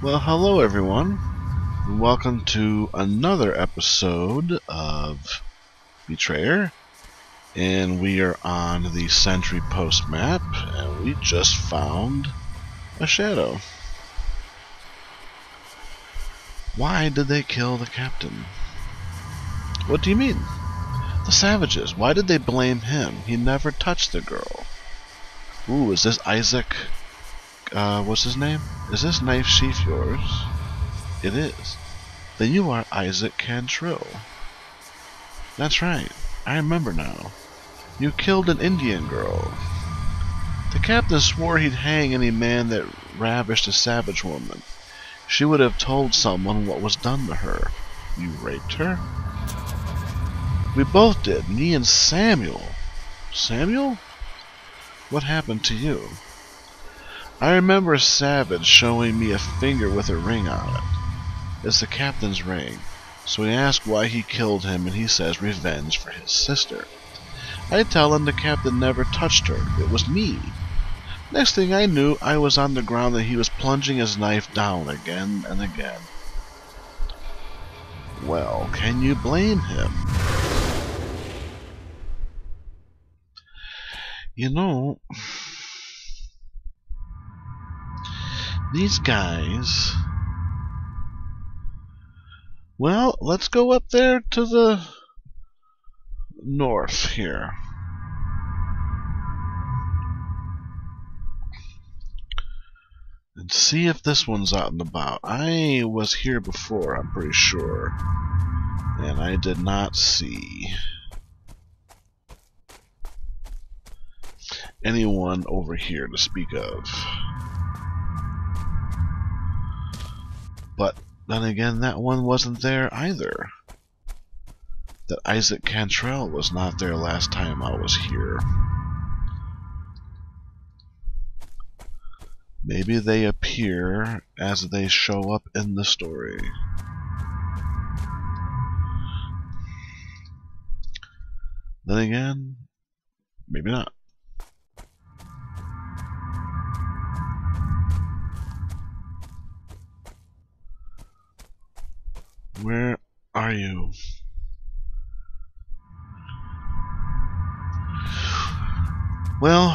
Well, hello everyone. Welcome to another episode of Betrayer. And we are on the Sentry Post map, and we just found a shadow. Why did they kill the captain? What do you mean? The savages. Why did they blame him? He never touched the girl. Ooh, is this Isaac? What's his name? Is this knife sheath yours? It is. Then you are Isaac Cantrill. That's right. I remember now. You killed an Indian girl. The captain swore he'd hang any man that ravished a savage woman. She would have told someone what was done to her. You raped her? We both did. Me and Samuel. Samuel? What happened to you? I remember a savage showing me a finger with a ring on it. It's the captain's ring. So we ask why he killed him, and he says revenge for his sister. I tell him the captain never touched her. It was me. Next thing I knew, I was on the ground and he was plunging his knife down again and again. Well, can you blame him? You know, these guys... Well, let's go up there to the north here. And see if this one's out and about. I was here before, I'm pretty sure. And I did not see anyone over here to speak of. But then again, that one wasn't there either. That Isaac Cantrill was not there last time I was here. Maybe they appear as they show up in the story. Then again, maybe not. Where are you? Well,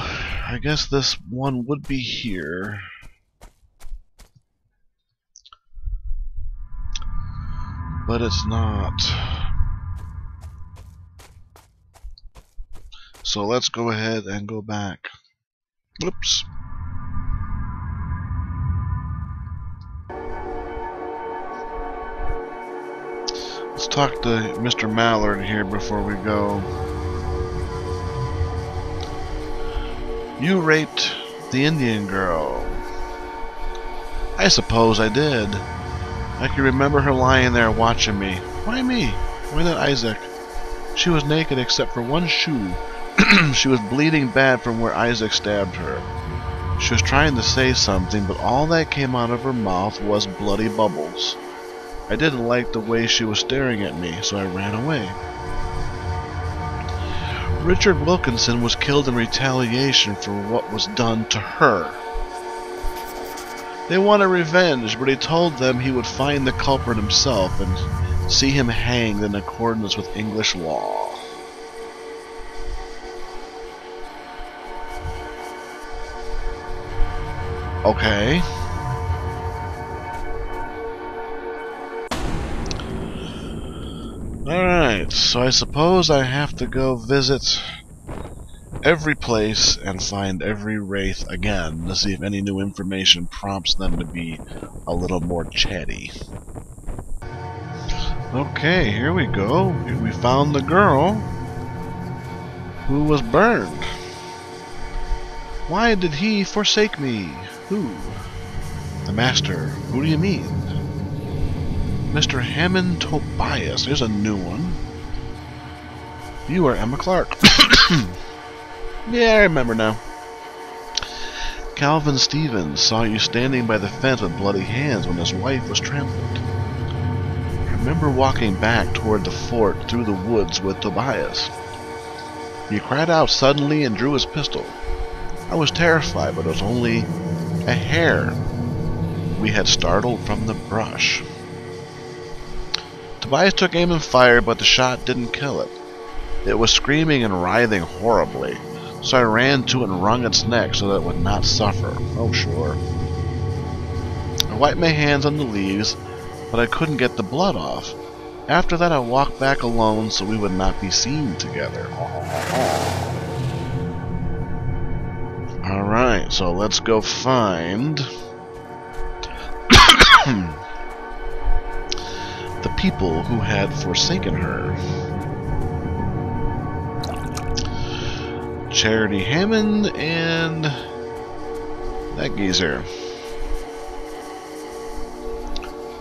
I guess this one would be here. But it's not. So let's go ahead and go back. Whoops. Let's talk to Mr. Mallard here before we go. You raped the Indian girl. I suppose I did. I can remember her lying there watching me. Why me? Why not Isaac? She was naked except for one shoe. She was bleeding bad from where Isaac stabbed her. She was trying to say something, but all that came out of her mouth was bloody bubbles. I didn't like the way she was staring at me, so I ran away. Richard Wilkinson was killed in retaliation for what was done to her. They wanted revenge, but he told them he would find the culprit himself and see him hanged in accordance with English law. Okay. Alright, so I suppose I have to go visit every place and find every wraith again to see if any new information prompts them to be a little more chatty. Okay, here we go. We found the girl who was burned. Why did he forsake me? Who? The master. Who do you mean? Mr. Hammond Tobias. There's a new one. You are Emma Clark. Yeah, I remember now. Calvin Stevens saw you standing by the fence with bloody hands when his wife was trampled. I remember walking back toward the fort through the woods with Tobias. He cried out suddenly and drew his pistol. I was terrified, but it was only a hair. we had startled from the brush. Tobias took aim and fired, but the shot didn't kill it. It was screaming and writhing horribly, so I ran to it and wrung its neck so that it would not suffer. Oh, sure. I wiped my hands on the leaves, but I couldn't get the blood off. After that, I walked back alone so we would not be seen together. Alright, so let's go find the people who had forsaken her. Charity Hammond and that geezer.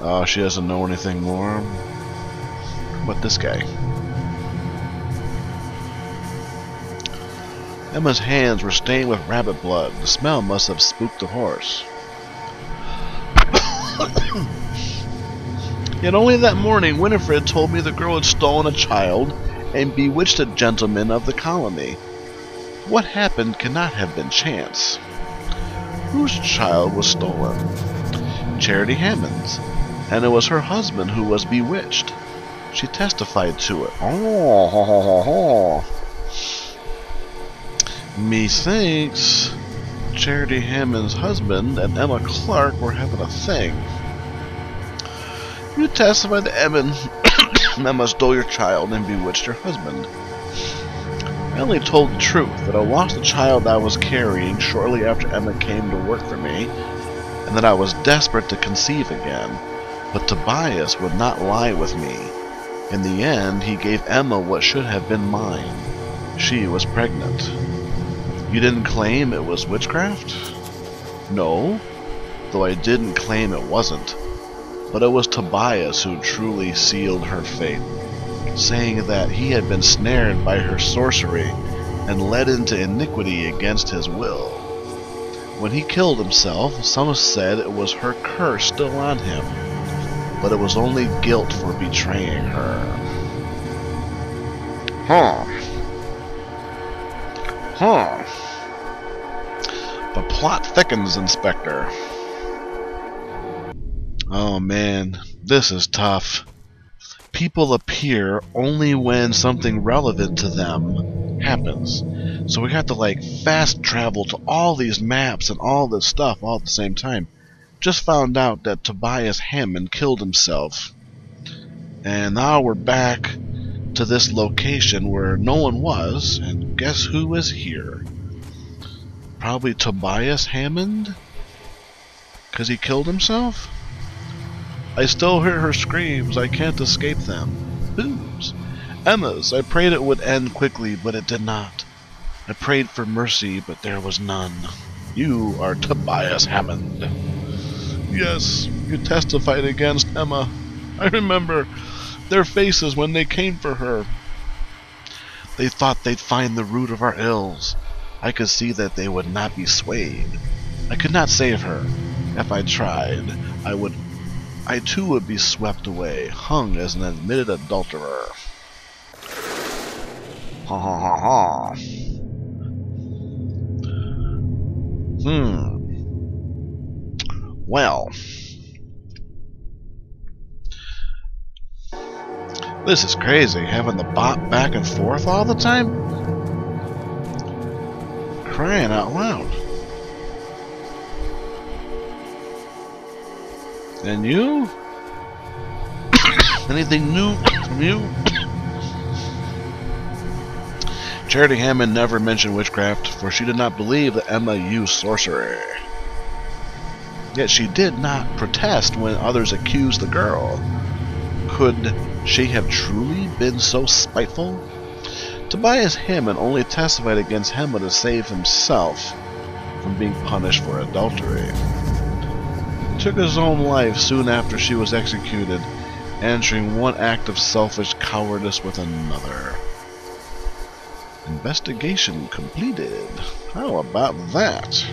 Oh, she doesn't know anything more. What this guy? Emma's hands were stained with rabbit blood. The smell must have spooked the horse. Yet only that morning Winifred told me the girl had stolen a child and bewitched a gentleman of the colony. What happened cannot have been chance. Whose child was stolen? Charity Hammond's, and it was her husband who was bewitched. She testified to it. Methinks Charity Hammond's husband and Emma Clark were having a thing. You testified that Emma stole your child and bewitched your husband. I only told the truth, that I lost the child I was carrying shortly after Emma came to work for me, and that I was desperate to conceive again. But Tobias would not lie with me. In the end, he gave Emma what should have been mine. She was pregnant. You didn't claim it was witchcraft? No, though I didn't claim it wasn't. But it was Tobias who truly sealed her fate, saying that he had been snared by her sorcery and led into iniquity against his will. When he killed himself, some said it was her curse still on him, but it was only guilt for betraying her. The plot thickens, Inspector. Oh man, this is tough. People appear only when something relevant to them happens. So we have to like fast travel to all these maps and all this stuff all at the same time. Just found out that Tobias Hammond killed himself. And now we're back to this location where no one was, and guess who is here? Probably Tobias Hammond? 'Cause he killed himself? I still hear her screams. I can't escape them. Whose? Emma's. I prayed it would end quickly, but it did not. I prayed for mercy, but there was none. You are Tobias Hammond. Yes, you testified against Emma. I remember their faces when they came for her. They thought they'd find the root of our ills. I could see that they would not be swayed. I could not save her. If I tried, I too would be swept away, hung as an admitted adulterer. Ha ha ha ha. Well. This is crazy, having the bop back and forth all the time? Crying out loud. And you? Anything new from you? Charity Hammond never mentioned witchcraft, for she did not believe that Emma used sorcery. Yet she did not protest when others accused the girl. Could she have truly been so spiteful? Tobias Hammond only testified against Emma to save himself from being punished for adultery. He took his own life soon after she was executed, answering one act of selfish cowardice with another. Investigation completed. How about that?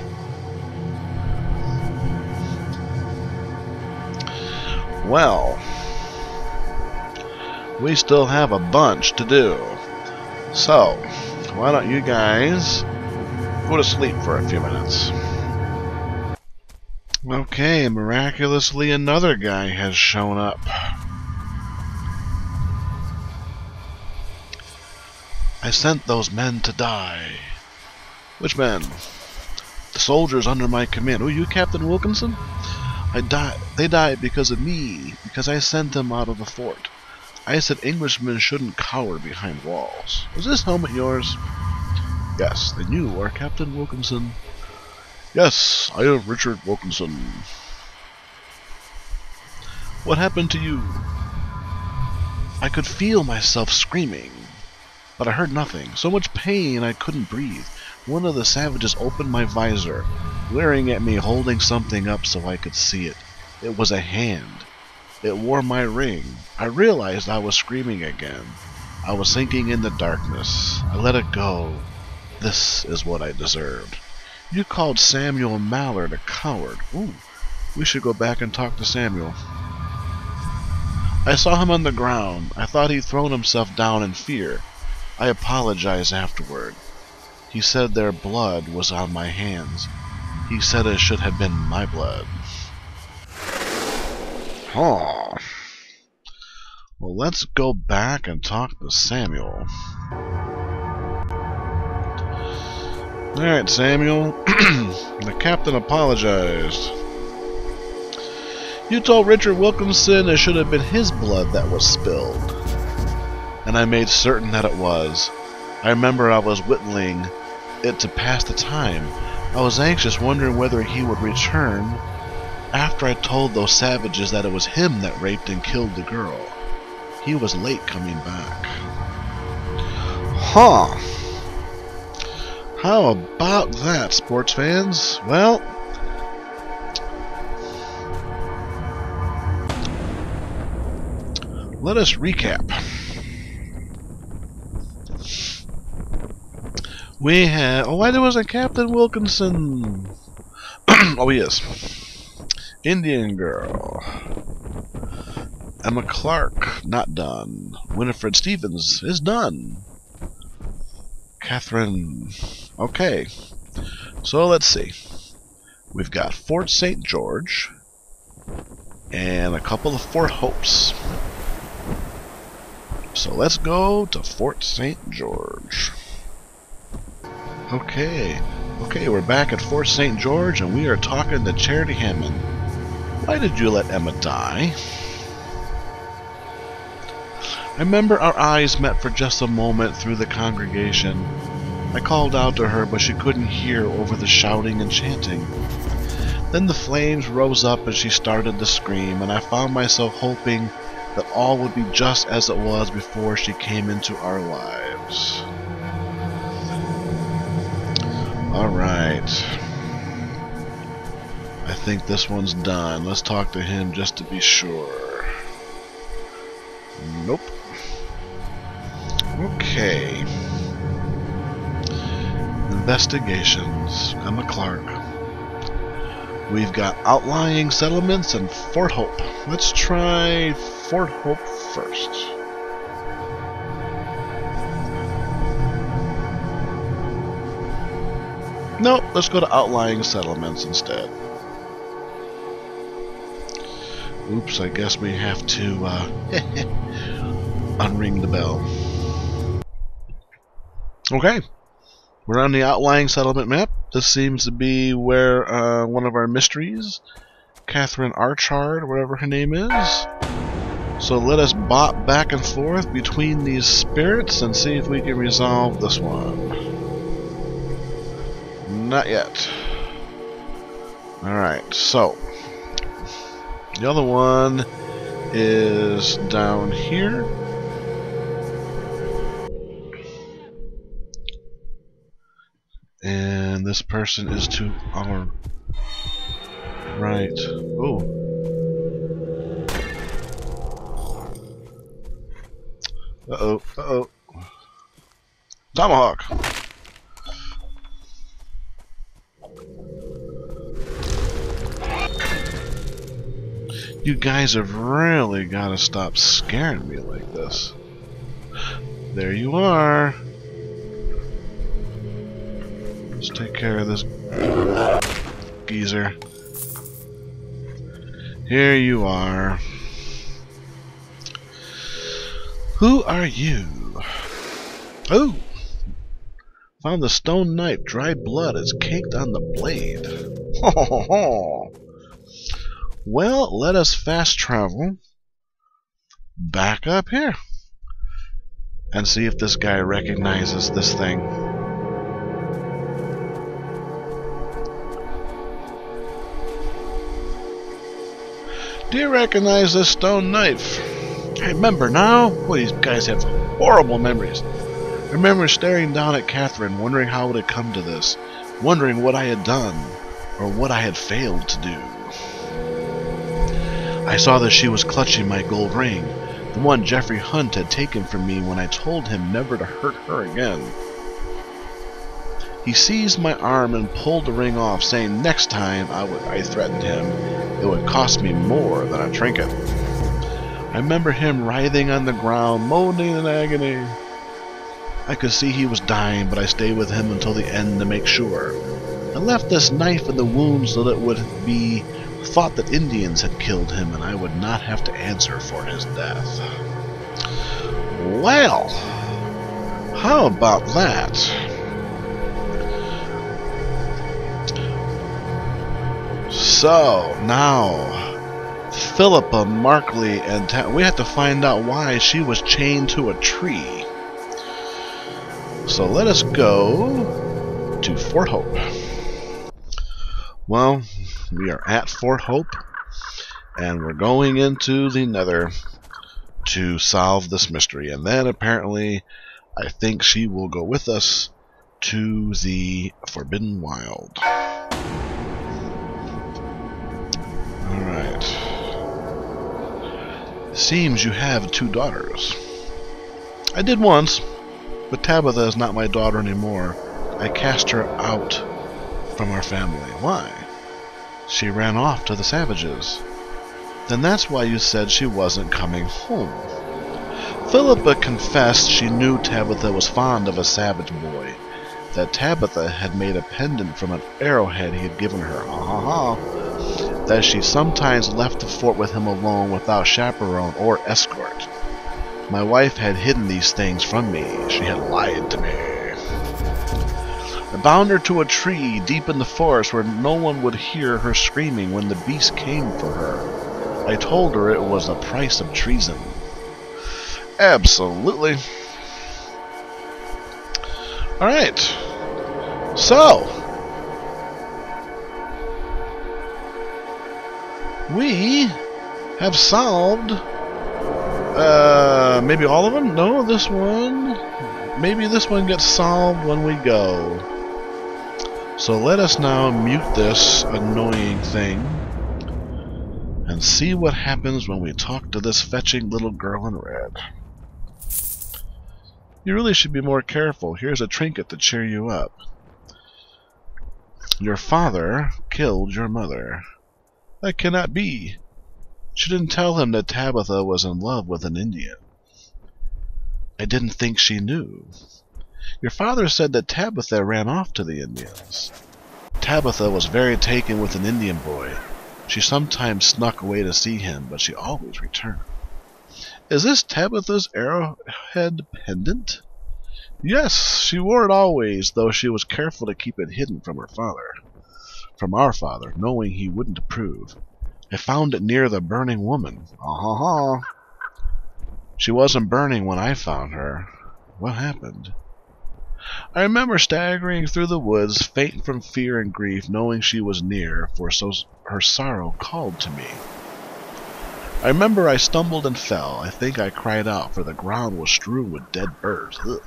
Well, we still have a bunch to do. So, why don't you guys go to sleep for a few minutes? Okay, miraculously another guy has shown up. I sent those men to die. Which men? The soldiers under my command. Oh, you Captain Wilkinson? They died because of me, because I sent them out of the fort. I said Englishmen shouldn't cower behind walls. Is this helmet yours? Yes, then you are Captain Wilkinson. Yes, I am Richard Wilkinson. What happened to you? I could feel myself screaming, but I heard nothing. So much pain I couldn't breathe. One of the savages opened my visor, glaring at me, holding something up so I could see it. It was a hand. It wore my ring. I realized I was screaming again. I was sinking in the darkness. I let it go. This is what I deserved. You called Samuel Mallard a coward. Ooh, we should go back and talk to Samuel. I saw him on the ground. I thought he'd thrown himself down in fear. I apologized afterward. He said their blood was on my hands. He said it should have been my blood. Oh. Well, let's go back and talk to Samuel. Alright, Samuel. The captain apologized. You told Richard Wilkinson it should have been his blood that was spilled. And I made certain that it was. I remember I was whittling it to pass the time. I was anxious, wondering whether he would return after I told those savages that it was him that raped and killed the girl. He was late coming back. Huh. How about that, sports fans? Well, let us recap. We had... Oh, why there wasn't Captain Wilkinson? Oh, he is. Indian Girl. Emma Clark, not done. Winifred Stevens is done. Catherine... Okay. So, let's see. We've got Fort St. George and a couple of Fort Hopes. So let's go to Fort St. George. Okay, we're back at Fort St. George and we are talking to Charity Hammond. Why did you let Emma die? I remember our eyes met for just a moment through the congregation. I called out to her, but she couldn't hear over the shouting and chanting. Then the flames rose up and she started to scream, and I found myself hoping that all would be just as it was before she came into our lives. Alright. I think this one's done. Let's talk to him just to be sure. Nope. Okay. Investigations. Emma Clark. We've got outlying settlements and Fort Hope. Let's try Fort Hope first. Nope, let's go to outlying settlements instead. Oops, I guess we have to unring the bell. Okay. We're on the outlying settlement map. This seems to be where one of our mysteries, Catherine Archard, whatever her name is. So let us bop back and forth between these spirits and see if we can resolve this one. Not yet. Alright, so the other one is down here. And this person is to our right. Oh. Uh-oh. Uh-oh. Tomahawk. You guys have really got to stop scaring me like this. There you are. Let's take care of this geezer. Here you are. Who are you? Oh! Found the stone knife. Dried blood is caked on the blade. Ho ho ho! Well, let us fast travel back up here and see if this guy recognizes this thing. Do you recognize this stone knife? I remember now. Boy, these guys have horrible memories. I remember staring down at Catherine, wondering how it had come to this, wondering what I had done, or what I had failed to do. I saw that she was clutching my gold ring, the one Jeffrey Hunt had taken from me when I told him never to hurt her again. He seized my arm and pulled the ring off, saying next time I threatened him, it would cost me more than a trinket. I remember him writhing on the ground, moaning in agony. I could see he was dying, but I stayed with him until the end to make sure. I left this knife in the wound so that it would be thought that Indians had killed him and I would not have to answer for his death. Well, how about that? So, now, Philippa Markley, and we have to find out why she was chained to a tree. So let us go to Fort Hope. Well, we are at Fort Hope, and we're going into the Nether to solve this mystery. And then apparently, I think she will go with us to the Forbidden Wild. Alright. Seems you have 2 daughters. I did once, but Tabitha is not my daughter anymore. I cast her out from our family. Why? She ran off to the savages. Then that's why you said she wasn't coming home. Philippa confessed she knew Tabitha was fond of a savage boy, that Tabitha had made a pendant from an arrowhead he had given her. That she sometimes left the fort with him alone without chaperone or escort. My wife had hidden these things from me. She had lied to me. I bound her to a tree deep in the forest where no one would hear her screaming when the beast came for her. I told her it was the price of treason. Absolutely. Alright. So, we have solved maybe all of them? No, this one. Maybe this one gets solved when we go. So let us now mute this annoying thing and see what happens when we talk to this fetching little girl in red. You really should be more careful. Here's a trinket to cheer you up. Your father killed your mother. That cannot be. She didn't tell him that Tabitha was in love with an Indian. I didn't think she knew. Your father said that Tabitha ran off to the Indians. Tabitha was very taken with an Indian boy. She sometimes snuck away to see him, but she always returned. Is this Tabitha's arrowhead pendant? Yes, she wore it always, though she was careful to keep it hidden from her father. From our father, knowing he wouldn't approve. I found it near the burning woman. She wasn't burning when I found her. What happened? I remember staggering through the woods, faint from fear and grief, knowing she was near, for so her sorrow called to me. I remember I stumbled and fell. I think I cried out, for the ground was strewn with dead birds. Ugh.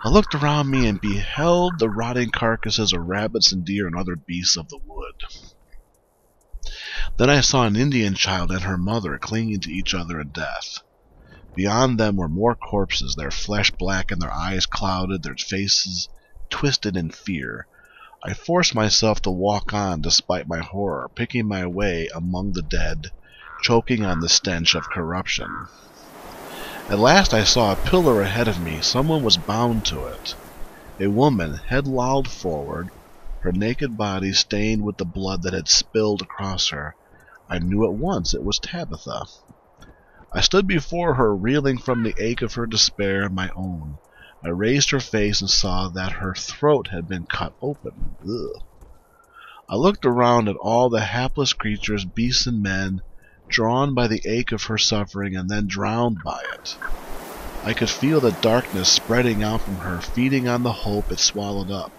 I looked around me and beheld the rotting carcasses of rabbits and deer and other beasts of the wood. Then I saw an Indian child and her mother clinging to each other in death. Beyond them were more corpses, their flesh black and their eyes clouded, their faces twisted in fear. I forced myself to walk on despite my horror, picking my way among the dead, choking on the stench of corruption. At last I saw a pillar ahead of me. Someone was bound to it. A woman, head lolled forward, her naked body stained with the blood that had spilled across her. I knew at once it was Tabitha. I stood before her, reeling from the ache of her despair and my own. I raised her face and saw that her throat had been cut open. Ugh. I looked around at all the hapless creatures, beasts and men, drawn by the ache of her suffering and then drowned by it. I could feel the darkness spreading out from her, feeding on the hope it swallowed up.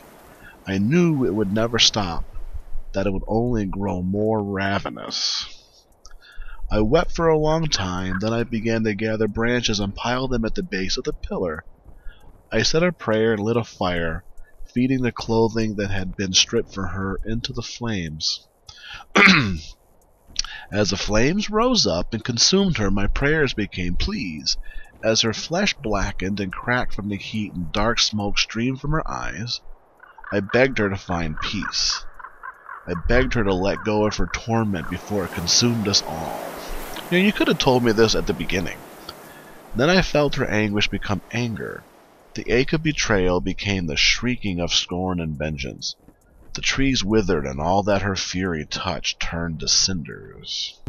I knew it would never stop, that it would only grow more ravenous. I wept for a long time, then I began to gather branches and pile them at the base of the pillar. I said a prayer and lit a fire, feeding the clothing that had been stripped for her into the flames. As the flames rose up and consumed her, my prayers became pleas. As her flesh blackened and cracked from the heat and dark smoke streamed from her eyes, I begged her to find peace. I begged her to let go of her torment before it consumed us all. You could have told me this at the beginning. Then I felt her anguish become anger. The ache of betrayal became the shrieking of scorn and vengeance. The trees withered, and all that her fury touched turned to cinders.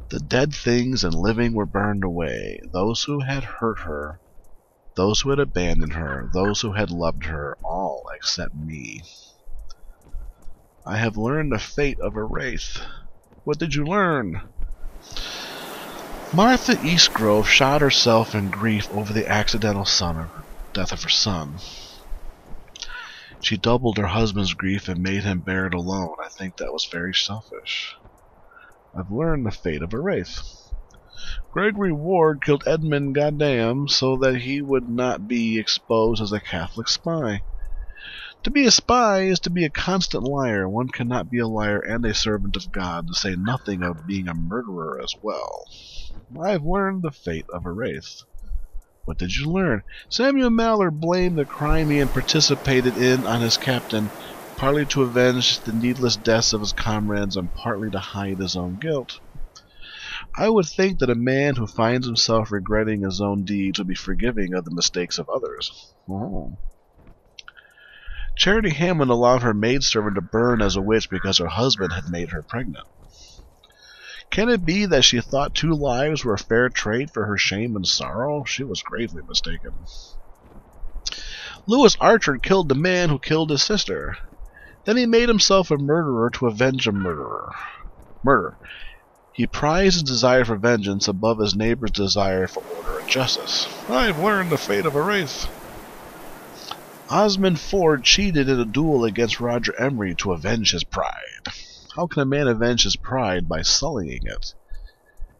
The dead things and living were burned away, those who had hurt her, those who had abandoned her, those who had loved her, all except me. I have learned the fate of a wraith. What did you learn? Martha Eastgrove shot herself in grief over the accidental death of her son. She doubled her husband's grief and made him bear it alone. I think that was very selfish. I've learned the fate of a wraith. Gregory Ward killed Edmund Goddam so that he would not be exposed as a Catholic spy. To be a spy is to be a constant liar. One cannot be a liar and a servant of God, to say nothing of being a murderer as well. I've learned the fate of a wraith. What did you learn? Samuel Mallard blamed the crime he had participated in on his captain, partly to avenge the needless deaths of his comrades and partly to hide his own guilt. I would think that a man who finds himself regretting his own deeds would be forgiving of the mistakes of others. Oh. Charity Hammond allowed her maidservant to burn as a witch because her husband had made her pregnant. Can it be that she thought 2 lives were a fair trade for her shame and sorrow? She was gravely mistaken. Louis Archer killed the man who killed his sister. Then he made himself a murderer to avenge a murder. He prized his desire for vengeance above his neighbor's desire for order and justice. I've learned the fate of a wraith. Osmond Ford cheated in a duel against Roger Emery to avenge his pride. How can a man avenge his pride by sullying it?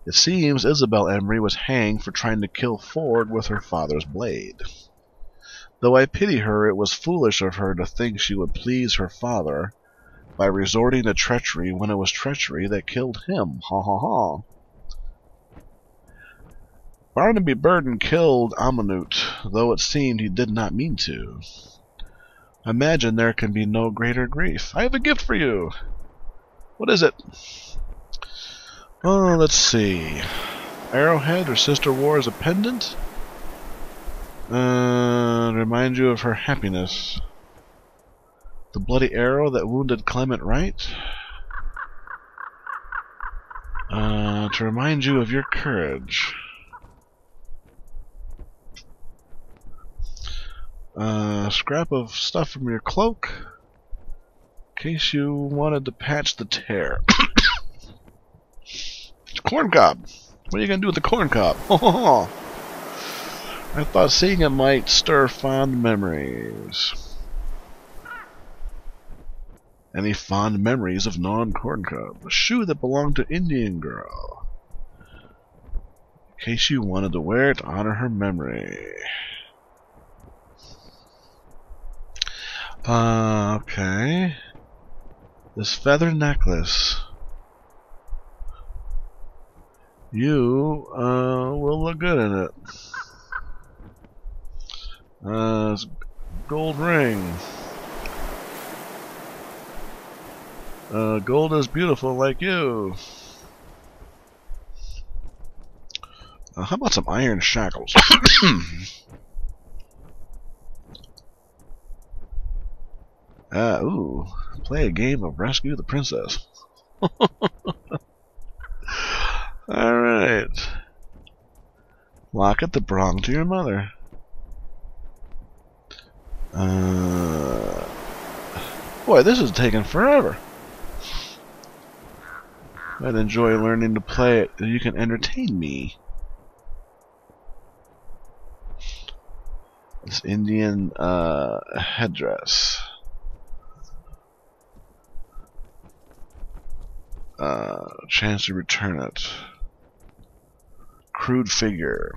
It seems Isabel Emery was hanged for trying to kill Ford with her father's blade. Though I pity her, it was foolish of her to think she would please her father by resorting to treachery when it was treachery that killed him. Ha ha ha. Barnaby Burden killed Amonute, though it seemed he did not mean to. Imagine there can be no greater grief. I have a gift for you. What is it? Oh, let's see. Arrowhead or Sister War as a pendant? Remind you of her happiness. The bloody arrow that wounded Clement Wright? To remind you of your courage. Scrap of stuff from your cloak, in case you wanted to patch the tear. Corn cob. What are you gonna do with the corn cob? I thought seeing it might stir fond memories. Any fond memories of non-corn cob? A shoe that belonged to Indian girl. In case you wanted to wear it to honor her memory. Okay. This feather necklace. You will look good in it. It's gold ring. Gold is beautiful like you. How about some iron shackles? Ooh. Play a game of Rescue the Princess. Locket that belonged to your mother. Boy, this is taking forever. I'd enjoy learning to play it. You can entertain me. This Indian headdress. Chance to return it. Crude figure.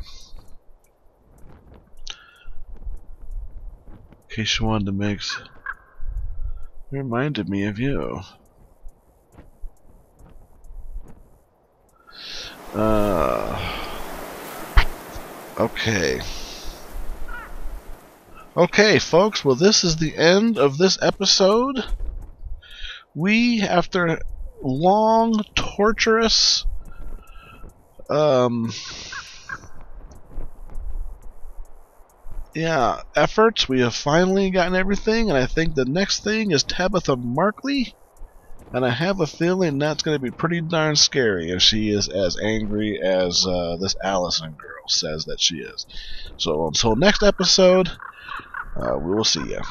In case you wanted to mix. It reminded me of you. Okay. Okay, folks. Well, this is the end of this episode. We, after long, torturous, efforts, we have finally gotten everything, and I think the next thing is Tabitha Markley, and I have a feeling that's going to be pretty darn scary if she is as angry as this Allison girl says that she is. So until next episode, we will see ya.